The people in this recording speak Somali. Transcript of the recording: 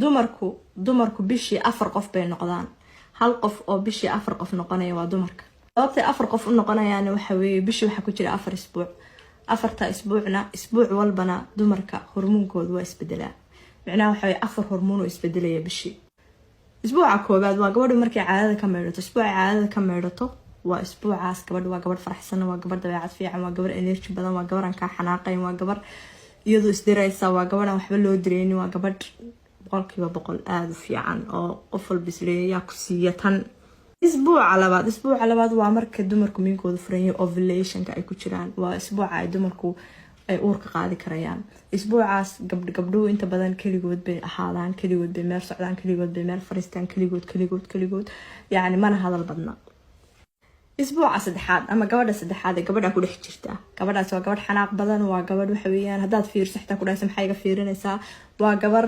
dumarku bishii 4 qof bay noqdaan hal qof oo bishii 4 qof noqonaya waa dumarka sababtay 4 qof u noqonayaan waxa weeye bishii waxa ku jira 4 isbuuc afarta isbuucna isbuuc walbana dumarka hormoonkoodu waa isbedelaa macnaha waxa weeye 4 hormoon oo isbedelaya bishii isbuuca koobaad waa gabadhu markay caadada ka meedhato isbuuca caadada ka meedhato waa isbuucaas gabadhu waa gabadh faraxsan waa gabadh dabeecad fiican waa gabadh energy badan waa gabadh aan ka xanaaqayn waa gabadh iyadoo isdiraysa waa gabadh aan waxba loo direynin waa gabadh 100% aad u fiican oo qof walba isleeyahay ku siiya tan isbuuca labaad waa marka dumarku miinkooda furan yahay ovulationka ay ku jiraan waa isbuuca ay dumarku ay uur ka qaadi karayaan isbuucaas gabdhuhu inta badan kaligood bay ahaadaan kaligood bay meel socdaan kaligood bay meel fariistaan kaligood yani mana hadal badna isbuuca saddexaad ama gabadha saddexaad ee gabadha ku dhex jirta gabadhaas waa gabadh xanaaq badan waa gabadh waxa weeyaan hadaad fiirsato ku dhaasay maxay ga fiirinaysaa waa gabar